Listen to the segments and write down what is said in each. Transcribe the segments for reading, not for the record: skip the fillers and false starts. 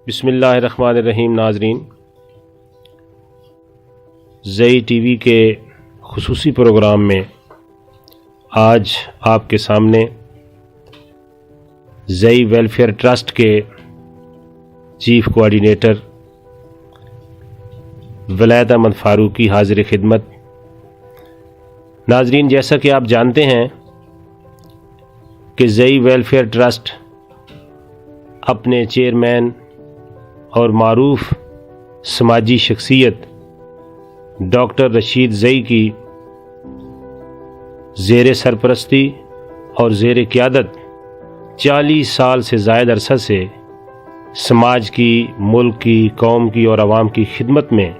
بسم اللہ الرحمن الرحیم۔ ناظرین، زئی ٹی وی کے خصوصی پروگرام میں آج آپ کے سامنے زئی ویلفیئر ٹرسٹ کے چیف کوآرڈینیٹر ولایت احمد فاروقی حاضر خدمت۔ ناظرین، جیسا کہ آپ جانتے ہیں کہ زئی ویلفیئر ٹرسٹ اپنے چیئرمین اور معروف سماجی شخصیت ڈاکٹر رشید زئی کی زیر سرپرستی اور زیر قیادت 40 سال سے زائد عرصہ سے سماج کی، ملک کی، قوم کی اور عوام کی خدمت میں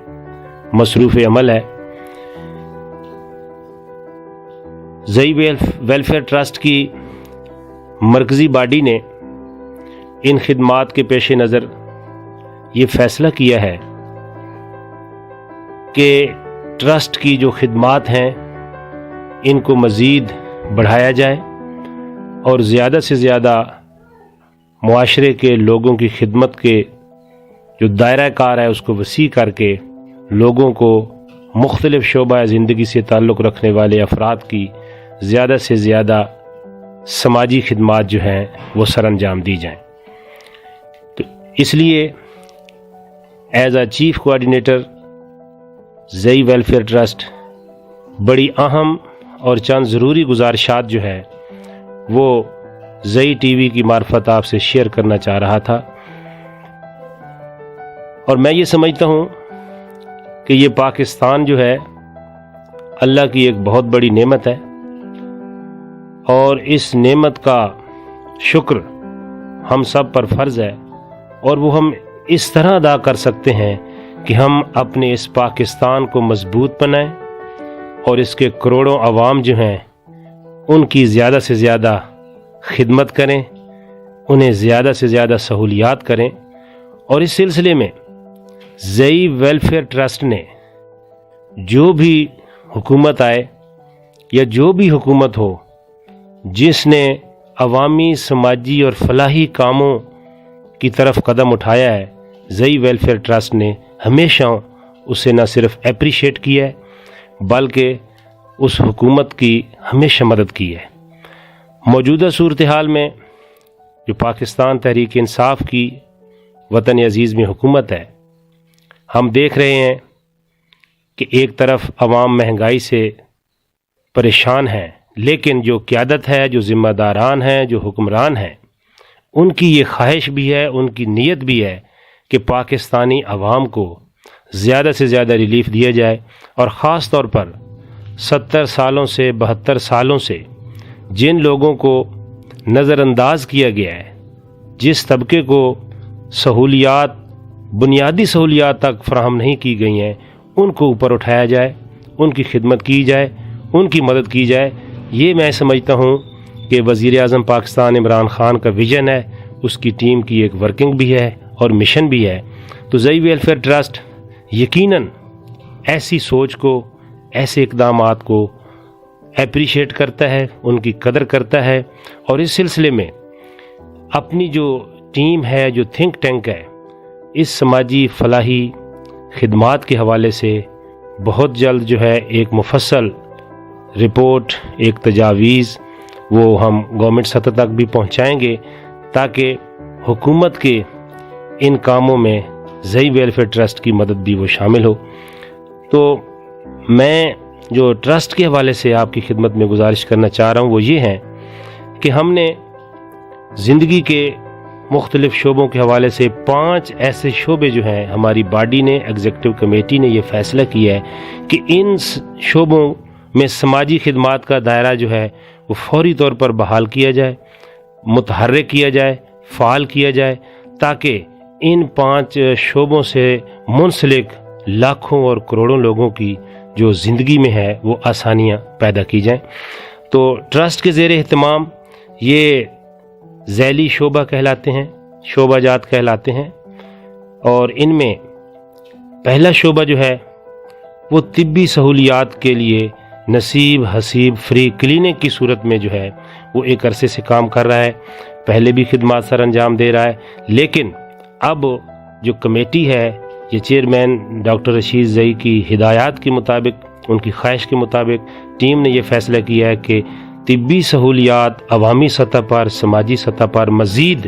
مصروف عمل ہے۔ زئی ویلفیئر ٹرسٹ کی مرکزی باڈی نے ان خدمات کے پیش نظر یہ فیصلہ کیا ہے کہ ٹرسٹ کی جو خدمات ہیں ان کو مزید بڑھایا جائے اور زیادہ سے زیادہ معاشرے کے لوگوں کی خدمت کے جو دائرہ کار ہے اس کو وسیع کر کے لوگوں کو مختلف شعبہ زندگی سے تعلق رکھنے والے افراد کی زیادہ سے زیادہ سماجی خدمات جو ہیں وہ سر انجام دی جائیں۔ تو اس لیے as a chief coordinator Zai welfare trust بڑی اہم اور چند ضروری گزارشات جو ہے وہ زئی ٹی وی کی معرفت آپ سے شیئر کرنا چاہ رہا تھا، اور میں یہ سمجھتا ہوں کہ یہ پاکستان جو ہے اللہ کی ایک بہت بڑی نعمت ہے، اور اس نعمت کا شکر ہم سب پر فرض ہے، اور وہ ہم اس طرح ادا کر سکتے ہیں کہ ہم اپنے اس پاکستان کو مضبوط بنائیں اور اس کے کروڑوں عوام جو ہیں ان کی زیادہ سے زیادہ خدمت کریں، انہیں زیادہ سے زیادہ سہولیات کریں۔ اور اس سلسلے میں زئی ویلفیئر ٹرسٹ نے جو بھی حکومت آئے یا جو بھی حکومت ہو جس نے عوامی، سماجی اور فلاحی کاموں کی طرف قدم اٹھایا ہے، زئی ویلفیئر ٹرسٹ نے ہمیشہ اسے نہ صرف اپریشیٹ کیا ہے بلکہ اس حکومت کی ہمیشہ مدد کی ہے۔ موجودہ صورتحال میں جو پاکستان تحریک انصاف کی وطن عزیز میں حکومت ہے، ہم دیکھ رہے ہیں کہ ایک طرف عوام مہنگائی سے پریشان ہیں، لیکن جو قیادت ہے، جو ذمہ داران ہیں، جو حکمران ہیں، ان کی یہ خواہش بھی ہے، ان کی نیت بھی ہے کہ پاکستانی عوام کو زیادہ سے زیادہ ریلیف دیا جائے، اور خاص طور پر 70 سالوں سے 72 سالوں سے جن لوگوں کو نظر انداز کیا گیا ہے، جس طبقے کو سہولیات، بنیادی سہولیات تک فراہم نہیں کی گئی ہیں، ان کو اوپر اٹھایا جائے، ان کی خدمت کی جائے، ان کی مدد کی جائے۔ یہ میں سمجھتا ہوں کہ وزیر اعظم پاکستان عمران خان کا ویژن ہے، اس کی ٹیم کی ایک ورکنگ بھی ہے اور مشن بھی ہے۔ تو زئی ویلفیئر ٹرسٹ یقیناً ایسی سوچ کو، ایسے اقدامات کو اپریشیٹ کرتا ہے، ان کی قدر کرتا ہے، اور اس سلسلے میں اپنی جو ٹیم ہے، جو تھنک ٹینک ہے، اس سماجی فلاحی خدمات کے حوالے سے بہت جلد جو ہے ایک مفصل رپورٹ، ایک تجاویز وہ ہم گورنمنٹ سطح تک بھی پہنچائیں گے، تاکہ حکومت کے ان کاموں میں زئی ویلفیئر ٹرسٹ کی مدد بھی وہ شامل ہو۔ تو میں جو ٹرسٹ کے حوالے سے آپ کی خدمت میں گزارش کرنا چاہ رہا ہوں وہ یہ ہے کہ ہم نے زندگی کے مختلف شعبوں کے حوالے سے 5 ایسے شعبے جو ہیں، ہماری باڈی نے، ایگزیکٹو کمیٹی نے یہ فیصلہ کیا ہے کہ ان شعبوں میں سماجی خدمات کا دائرہ جو ہے وہ فوری طور پر بحال کیا جائے، متحرک کیا جائے، فعال کیا جائے، تاکہ ان 5 شعبوں سے منسلک لاکھوں اور کروڑوں لوگوں کی جو زندگی میں ہے وہ آسانیاں پیدا کی جائیں۔ تو ٹرسٹ کے زیر اہتمام یہ ذیلی شعبہ کہلاتے ہیں، شعبہ جات کہلاتے ہیں، اور ان میں پہلا شعبہ جو ہے وہ طبی سہولیات کے لیے نصیب حسیب فری کلینک کی صورت میں جو ہے وہ ایک عرصے سے کام کر رہا ہے، پہلے بھی خدمات سر انجام دے رہا ہے، لیکن اب جو کمیٹی ہے یہ چیئرمین ڈاکٹر رشید زئی کی ہدایات کے مطابق، ان کی خواہش کے مطابق ٹیم نے یہ فیصلہ کیا ہے کہ طبی سہولیات عوامی سطح پر، سماجی سطح پر مزید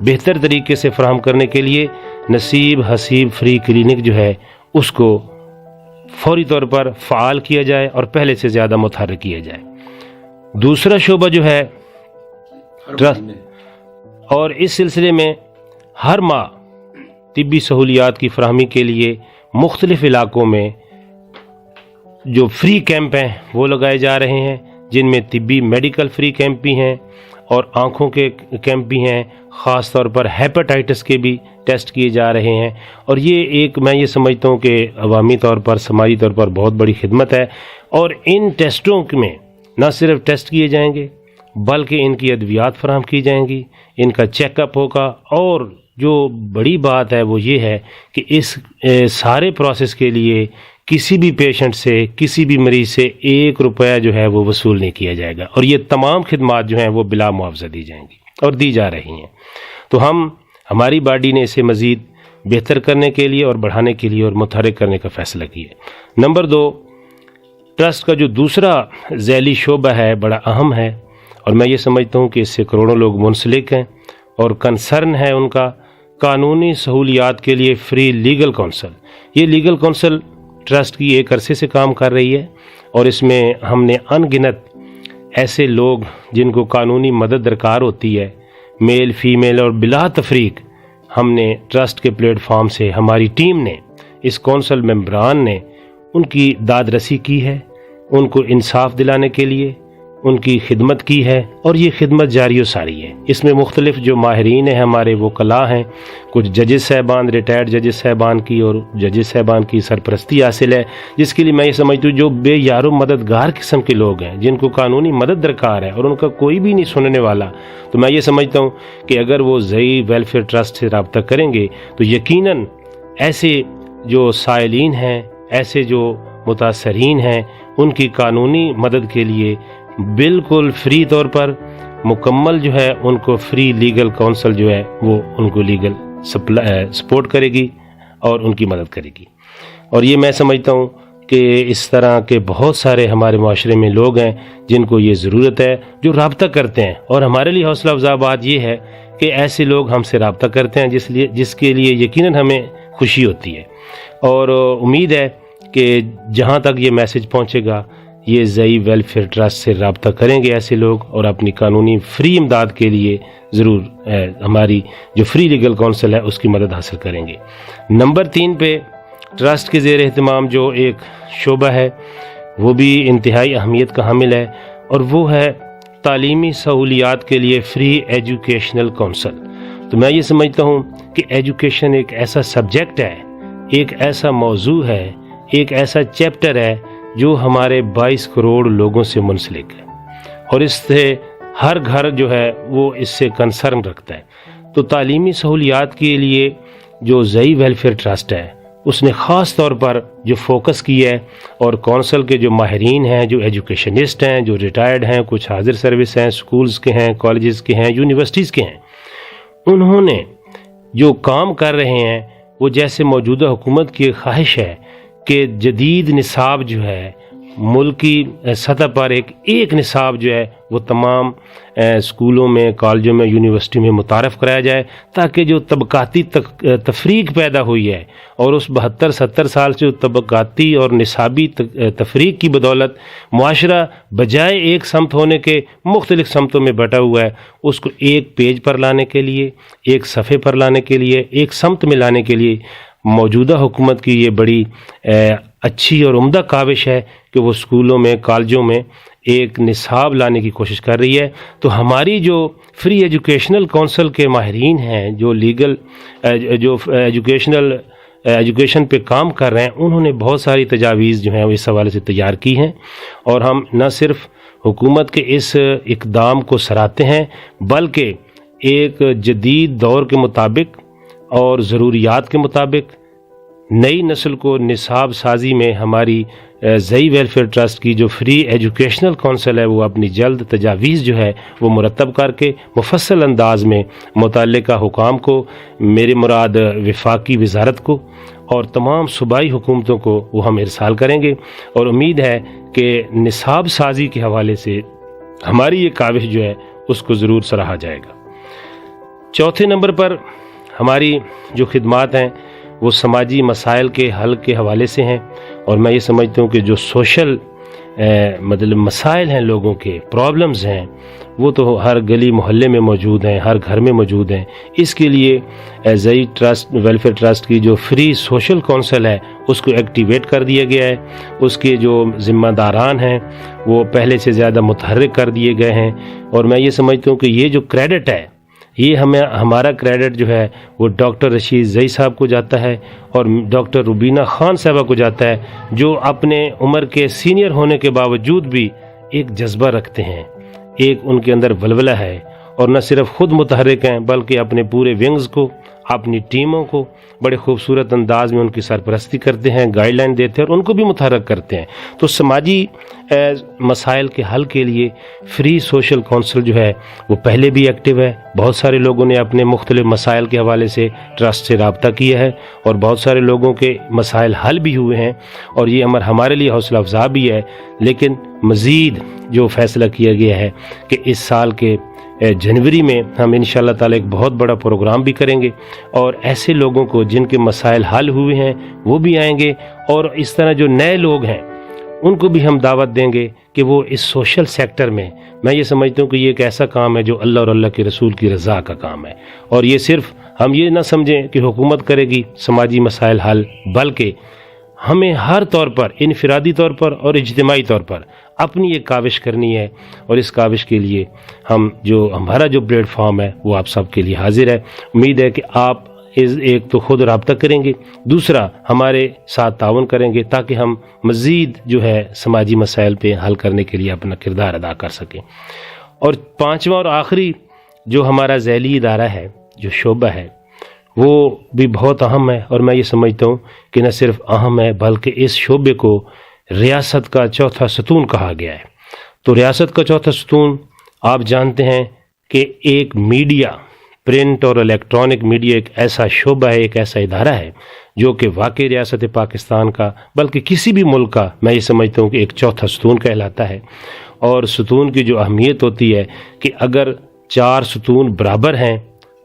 بہتر طریقے سے فراہم کرنے کے لیے نصیب حسیب فری کلینک جو ہے اس کو فوری طور پر فعال کیا جائے اور پہلے سے زیادہ متحرک کیا جائے۔ دوسرا شعبہ جو ہے ٹرسٹ، اور اس سلسلے میں ہر ماہ طبی سہولیات کی فراہمی کے لیے مختلف علاقوں میں جو فری کیمپ ہیں وہ لگائے جا رہے ہیں، جن میں طبی میڈیکل فری کیمپ بھی ہیں اور آنکھوں کے کیمپ بھی ہیں، خاص طور پر ہیپاٹائٹس کے بھی ٹیسٹ کیے جا رہے ہیں، اور یہ میں یہ سمجھتا ہوں کہ عوامی طور پر، سماجی طور پر بہت بڑی خدمت ہے۔ اور ان ٹیسٹوں میں نہ صرف ٹیسٹ کیے جائیں گے بلکہ ان کی ادویات فراہم کی جائیں گی، ان کا چیک اپ ہوگا، اور جو بڑی بات ہے وہ یہ ہے کہ اس سارے پروسیس کے لیے کسی بھی پیشنٹ سے، کسی بھی مریض سے 1 روپیہ جو ہے وہ وصول نہیں کیا جائے گا، اور یہ تمام خدمات جو ہیں وہ بلا معاوضہ دی جائیں گی اور دی جا رہی ہیں۔ تو ہماری باڈی نے اسے مزید بہتر کرنے کے لیے اور بڑھانے کے لیے اور متحرک کرنے کا فیصلہ کیا۔ نمبر 2، ٹرسٹ کا جو دوسرا ذیلی شعبہ ہے بڑا اہم ہے، اور میں یہ سمجھتا ہوں کہ اس سے کروڑوں لوگ منسلک ہیں اور کنسرن ہے ان کا، قانونی سہولیات کے لیے فری لیگل کونسل۔ یہ لیگل کونسل ٹرسٹ کی ایک عرصے سے کام کر رہی ہے، اور اس میں ہم نے ان گنت ایسے لوگ جن کو قانونی مدد درکار ہوتی ہے، میل فیمیل اور بلا تفریق، ہم نے ٹرسٹ کے پلیٹ فارم سے، ہماری ٹیم نے، اس کونسل ممبران نے ان کی داد رسی کی ہے، ان کو انصاف دلانے کے لیے ان کی خدمت کی ہے، اور یہ خدمت جاری و ساری ہے۔ اس میں مختلف جو ماہرین ہیں ہمارے وکلاء ہیں، کچھ ججز صاحبان، ریٹائرڈ ججز صاحبان کی اور ججز صاحبان کی سرپرستی حاصل ہے، جس کے لیے میں یہ سمجھتا ہوں جو بے یار و مددگار قسم کے لوگ ہیں، جن کو قانونی مدد درکار ہے اور ان کا کوئی بھی نہیں سننے والا، تو میں یہ سمجھتا ہوں کہ اگر وہ زئی ویلفیئر ٹرسٹ سے رابطہ کریں گے تو یقیناً ایسے جو سائلین ہیں، ایسے جو متاثرین ہیں، ان کی قانونی مدد کے لیے بالکل فری طور پر مکمل جو ہے ان کو فری لیگل کونسل جو ہے وہ ان کو لیگل سپورٹ کرے گی اور ان کی مدد کرے گی۔ اور یہ میں سمجھتا ہوں کہ اس طرح کے بہت سارے ہمارے معاشرے میں لوگ ہیں جن کو یہ ضرورت ہے، جو رابطہ کرتے ہیں، اور ہمارے لیے حوصلہ افزا بات یہ ہے کہ ایسے لوگ ہم سے رابطہ کرتے ہیں جس کے لیے یقیناً ہمیں خوشی ہوتی ہے، اور امید ہے کہ جہاں تک یہ میسج پہنچے گا، یہ زئی ویلفیئر ٹرسٹ سے رابطہ کریں گے ایسے لوگ، اور اپنی قانونی فری امداد کے لیے ضرور ہماری جو فری لیگل کونسل ہے اس کی مدد حاصل کریں گے۔ نمبر 3 پہ ٹرسٹ کے زیر اہتمام جو ایک شعبہ ہے وہ بھی انتہائی اہمیت کا حامل ہے، اور وہ ہے تعلیمی سہولیات کے لیے فری ایجوکیشنل کونسل۔ تو میں یہ سمجھتا ہوں کہ ایجوکیشن ایک ایسا سبجیکٹ ہے، ایک ایسا موضوع ہے، ایک ایسا چیپٹر ہے جو ہمارے 22 کروڑ لوگوں سے منسلک ہے، اور اس سے ہر گھر جو ہے وہ اس سے کنسرن رکھتا ہے۔ تو تعلیمی سہولیات کے لیے جو زئی ویلفیئر ٹرسٹ ہے اس نے خاص طور پر جو فوکس کیا ہے، اور کونسل کے جو ماہرین ہیں، جو ایجوکیشنسٹ ہیں، جو ریٹائرڈ ہیں، کچھ حاضر سروس ہیں، سکولز کے ہیں، کالجز کے ہیں، یونیورسٹیز کے ہیں، انہوں نے جو کام کر رہے ہیں وہ جیسے موجودہ حکومت کی خواہش ہے کہ جدید نصاب جو ہے ملکی سطح پر ایک نصاب جو ہے وہ تمام اسکولوں میں، کالجوں میں، یونیورسٹی میں متعارف کرایا جائے، تاکہ جو طبقاتی تفریق پیدا ہوئی ہے، اور اس 72-70 سال سے جو طبقاتی اور نصابی تفریق کی بدولت معاشرہ بجائے ایک سمت ہونے کے مختلف سمتوں میں بٹا ہوا ہے، اس کو ایک پیج پر لانے کے لیے، ایک صفحے پر لانے کے لیے، ایک سمت میں لانے کے لیے موجودہ حکومت کی یہ بڑی اچھی اور عمدہ کاوش ہے کہ وہ اسکولوں میں، کالجوں میں ایک نصاب لانے کی کوشش کر رہی ہے۔ تو ہماری جو فری ایجوکیشنل کونسل کے ماہرین ہیں، جو لیگل جو ایجوکیشن پہ کام کر رہے ہیں، انہوں نے بہت ساری تجاویز جو ہیں وہ اس حوالے سے تیار کی ہیں، اور ہم نہ صرف حکومت کے اس اقدام کو سراہتے ہیں، بلکہ ایک جدید دور کے مطابق اور ضروریات کے مطابق نئی نسل کو نصاب سازی میں ہماری زئی ویلفیئر ٹرسٹ کی جو فری ایجوکیشنل کونسل ہے وہ اپنی جلد تجاویز جو ہے وہ مرتب کر کے مفصل انداز میں متعلقہ حکام کو، میرے مراد وفاقی وزارت کو اور تمام صوبائی حکومتوں کو وہ ہم ارسال کریں گے، اور امید ہے کہ نصاب سازی کے حوالے سے ہماری یہ کاوش جو ہے اس کو ضرور سراہا جائے گا۔ چوتھے نمبر پر ہماری جو خدمات ہیں وہ سماجی مسائل کے حل کے حوالے سے ہیں، اور میں یہ سمجھتا ہوں کہ جو سوشل مطلب مسائل ہیں، لوگوں کے پرابلمز ہیں، وہ تو ہر گلی محلے میں موجود ہیں، ہر گھر میں موجود ہیں۔ اس کے لیے زئی ٹرسٹ ویلفیئر ٹرسٹ کی جو فری سوشل کونسل ہے اس کو ایکٹیویٹ کر دیا گیا ہے، اس کے جو ذمہ داران ہیں وہ پہلے سے زیادہ متحرک کر دیے گئے ہیں، اور میں یہ سمجھتا ہوں کہ یہ جو کریڈٹ ہے، یہ ہمارا کریڈٹ جو ہے وہ ڈاکٹر رشید زئی صاحب کو جاتا ہے اور ڈاکٹر روبینہ خان صاحبہ کو جاتا ہے، جو اپنے عمر کے سینئر ہونے کے باوجود بھی ایک جذبہ رکھتے ہیں، ایک ان کے اندر ولولہ ہے، اور نہ صرف خود متحرک ہیں بلکہ اپنے پورے ونگز کو، اپنی ٹیموں کو بڑے خوبصورت انداز میں ان کی سرپرستی کرتے ہیں، گائیڈ لائن دیتے ہیں اور ان کو بھی متحرک کرتے ہیں۔ تو سماجی مسائل کے حل کے لیے فری سوشل کونسل جو ہے وہ پہلے بھی ایکٹیو ہے، بہت سارے لوگوں نے اپنے مختلف مسائل کے حوالے سے ٹرسٹ سے رابطہ کیا ہے اور بہت سارے لوگوں کے مسائل حل بھی ہوئے ہیں، اور یہ امر ہمارے لیے حوصلہ افزا بھی ہے۔ لیکن مزید جو فیصلہ کیا گیا ہے کہ اس سال کے جنوری میں ہم انشاءاللہ تعالی ایک بہت بڑا پروگرام بھی کریں گے، اور ایسے لوگوں کو جن کے مسائل حل ہوئے ہیں وہ بھی آئیں گے، اور اس طرح جو نئے لوگ ہیں ان کو بھی ہم دعوت دیں گے کہ وہ اس سوشل سیکٹر میں یہ سمجھتا ہوں کہ یہ ایک ایسا کام ہے جو اللہ اور اللہ کے رسول کی رضا کا کام ہے، اور یہ صرف ہم یہ نہ سمجھیں کہ حکومت کرے گی سماجی مسائل حل، بلکہ ہمیں ہر طور پر، انفرادی طور پر اور اجتماعی طور پر اپنی ایک کاوش کرنی ہے، اور اس کاوش کے لیے ہمارا جو پلیٹ فارم ہے وہ آپ سب کے لیے حاضر ہے۔ امید ہے کہ آپ ایک تو خود رابطہ کریں گے، دوسرا ہمارے ساتھ تعاون کریں گے تاکہ ہم مزید جو ہے سماجی مسائل پہ حل کرنے کے لیے اپنا کردار ادا کر سکیں۔ اور پانچواں اور آخری جو ہمارا ذیلی ادارہ ہے، جو شعبہ ہے، وہ بھی بہت اہم ہے، اور میں یہ سمجھتا ہوں کہ نہ صرف اہم ہے بلکہ اس شعبے کو ریاست کا چوتھا ستون کہا گیا ہے۔ تو ریاست کا چوتھا ستون آپ جانتے ہیں کہ ایک میڈیا، پرنٹ اور الیکٹرانک میڈیا ایک ایسا شعبہ ہے، ایک ایسا ادارہ ہے جو کہ واقعی ریاست پاکستان کا بلکہ کسی بھی ملک کا میں یہ سمجھتا ہوں کہ ایک چوتھا ستون کہلاتا ہے۔ اور ستون کی جو اہمیت ہوتی ہے کہ اگر چار ستون برابر ہیں،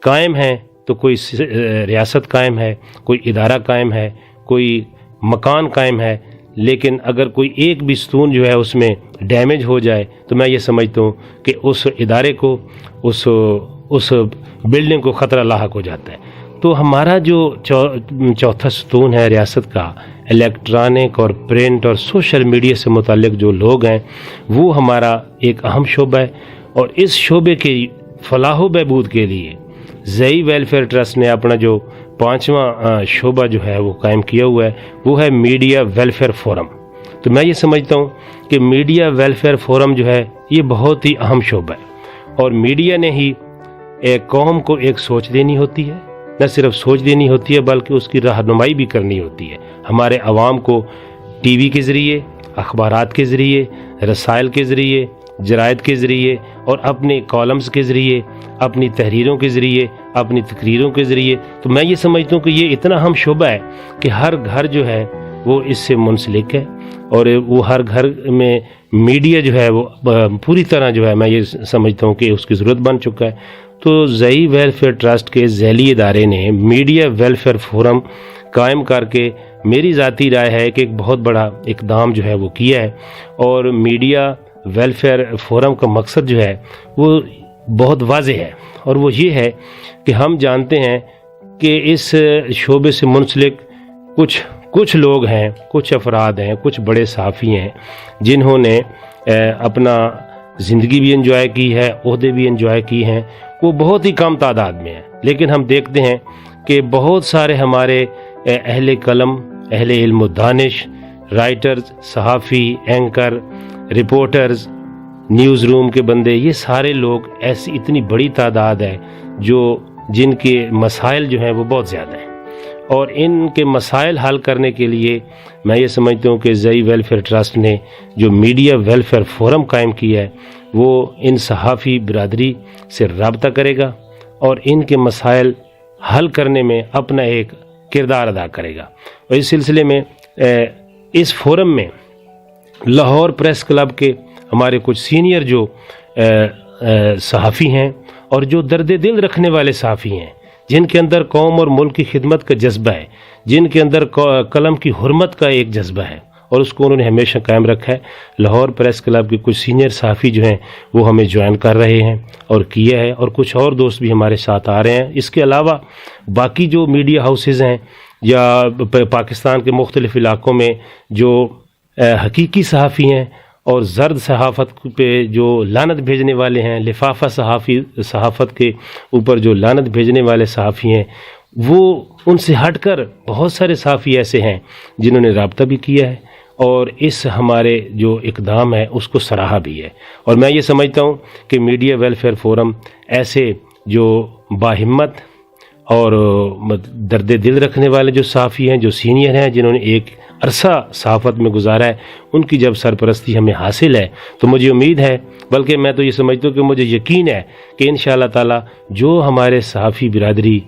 قائم ہیں، تو کوئی ریاست قائم ہے، کوئی ادارہ قائم ہے، کوئی مکان قائم ہے، لیکن اگر کوئی ایک بھی ستون جو ہے اس میں ڈیمیج ہو جائے تو میں یہ سمجھتا ہوں کہ اس ادارے کو، اس بلڈنگ کو خطرہ لاحق ہو جاتا ہے۔ تو ہمارا جو چوتھا ستون ہے ریاست کا، الیکٹرانک اور پرنٹ اور سوشل میڈیا سے متعلق جو لوگ ہیں، وہ ہمارا ایک اہم شعبہ ہے، اور اس شعبے کے فلاح و بہبود کے لیے زئی ویلفیئر ٹرسٹ نے اپنا جو پانچواں شعبہ جو ہے وہ قائم کیا ہوا ہے، وہ ہے میڈیا ویلفیئر فورم۔ تو میں یہ سمجھتا ہوں کہ میڈیا ویلفیئر فورم جو ہے یہ بہت ہی اہم شعبہ ہے، اور میڈیا نے ہی ایک قوم کو ایک سوچ دینی ہوتی ہے، نہ صرف سوچ دینی ہوتی ہے بلکہ اس کی رہنمائی بھی کرنی ہوتی ہے۔ ہمارے عوام کو ٹی وی کے ذریعے، اخبارات کے ذریعے، رسائل کے ذریعے، جرائد کے ذریعے اور اپنے کالمز کے ذریعے، اپنی تحریروں کے ذریعے، اپنی تقریروں کے ذریعے، تو میں یہ سمجھتا ہوں کہ یہ اتنا اہم شعبہ ہے کہ ہر گھر جو ہے وہ اس سے منسلک ہے، اور وہ ہر گھر میں میڈیا جو ہے وہ پوری طرح جو ہے میں یہ سمجھتا ہوں کہ اس کی ضرورت بن چکا ہے۔ تو زئی ویلفیئر ٹرسٹ کے ذیلی ادارے نے میڈیا ویلفیئر فورم قائم کر کے میری ذاتی رائے ہے کہ ایک بہت بڑا اقدام جو ہے وہ کیا ہے، اور میڈیا ویلفیئر فورم کا مقصد جو ہے وہ بہت واضح ہے، اور وہ یہ ہے کہ ہم جانتے ہیں کہ اس شعبے سے منسلک کچھ لوگ ہیں، کچھ افراد ہیں، کچھ بڑے صحافی ہیں جنہوں نے اپنا زندگی بھی انجوائے کی ہے، عہدے بھی انجوائے کی ہیں، وہ بہت ہی کم تعداد میں ہیں، لیکن ہم دیکھتے ہیں کہ بہت سارے ہمارے اہل قلم، اہل علم و دانش، رائٹرز، صحافی، اینکر، رپورٹرز، نیوز روم کے بندے، یہ سارے لوگ ایسی اتنی بڑی تعداد ہے جن کے مسائل جو ہیں وہ بہت زیادہ ہیں، اور ان کے مسائل حل کرنے کے لیے میں یہ سمجھتا ہوں کہ زئی ویلفیئر ٹرسٹ نے جو میڈیا ویلفیئر فورم قائم کیا ہے وہ ان صحافی برادری سے رابطہ کرے گا اور ان کے مسائل حل کرنے میں اپنا ایک کردار ادا کرے گا۔ اور اس سلسلے میں اس فورم میں لاہور پریس کلب کے ہمارے کچھ سینئر جو صحافی ہیں اور جو درد دل رکھنے والے صحافی ہیں، جن کے اندر قوم اور ملک کی خدمت کا جذبہ ہے، جن کے اندر قلم کی حرمت کا ایک جذبہ ہے، اور اس کو انہوں نے ہمیشہ قائم رکھا ہے۔ لاہور پریس کلب کے کچھ سینئر صحافی جو ہیں وہ ہمیں جوائن کر رہے ہیں اور کیا ہے، اور کچھ اور دوست بھی ہمارے ساتھ آ رہے ہیں۔ اس کے علاوہ باقی جو میڈیا ہاؤسز ہیں یا پاکستان کے مختلف علاقوں میں جو حقیقی صحافی ہیں اور زرد صحافت پہ جو لعنت بھیجنے والے ہیں، لفافہ صحافت کے اوپر جو لعنت بھیجنے والے صحافی ہیں، وہ ان سے ہٹ کر بہت سارے صحافی ایسے ہیں جنہوں نے رابطہ بھی کیا ہے اور اس ہمارے جو اقدام ہے اس کو سراہا بھی ہے۔ اور میں یہ سمجھتا ہوں کہ میڈیا ویلفیئر فورم ایسے جو باہمت اور درد دل رکھنے والے جو صحافی ہیں، جو سینئر ہیں، جنہوں نے ایک عرصہ صحافت میں گزارا ہے، ان کی جب سرپرستی ہمیں حاصل ہے تو مجھے امید ہے، بلکہ میں تو یہ سمجھتا ہوں کہ مجھے یقین ہے کہ انشاءاللہ تعالی جو ہمارے صحافی برادری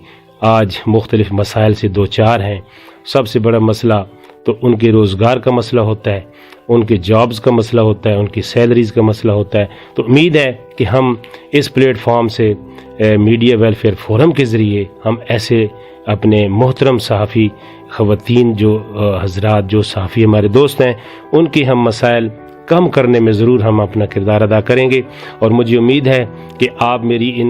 آج مختلف مسائل سے دوچار ہیں، سب سے بڑا مسئلہ تو ان کے روزگار کا مسئلہ ہوتا ہے، ان کے جابز کا مسئلہ ہوتا ہے، ان کی سیلریز کا مسئلہ ہوتا ہے۔ تو امید ہے کہ ہم اس پلیٹ فارم سے میڈیا ویلفیئر فورم کے ذریعے ہم ایسے اپنے محترم صحافی خواتین جو حضرات جو صحافی ہمارے دوست ہیں، ان کے ہم مسائل کم کرنے میں ضرور ہم اپنا کردار ادا کریں گے۔ اور مجھے امید ہے کہ آپ میری ان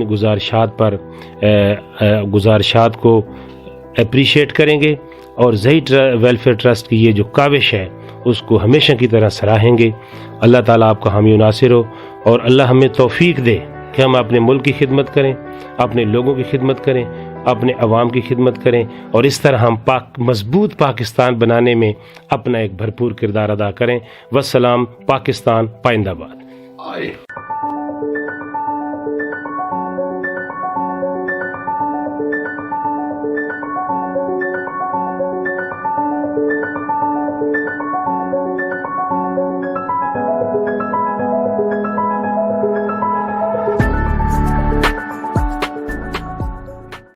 گزارشات کو اپریشیٹ کریں گے اور زئی ویلفیئر ٹرسٹ کی یہ جو کاوش ہے اس کو ہمیشہ کی طرح سراہیں گے۔ اللہ تعالیٰ آپ کا حامی و ناصر ہو، اور اللہ ہمیں توفیق دے کہ ہم اپنے ملک کی خدمت کریں، اپنے لوگوں کی خدمت کریں، اپنے عوام کی خدمت کریں، اور اس طرح ہم مضبوط پاکستان بنانے میں اپنا ایک بھرپور کردار ادا کریں۔ والسلام، پاکستان پائندہ باد۔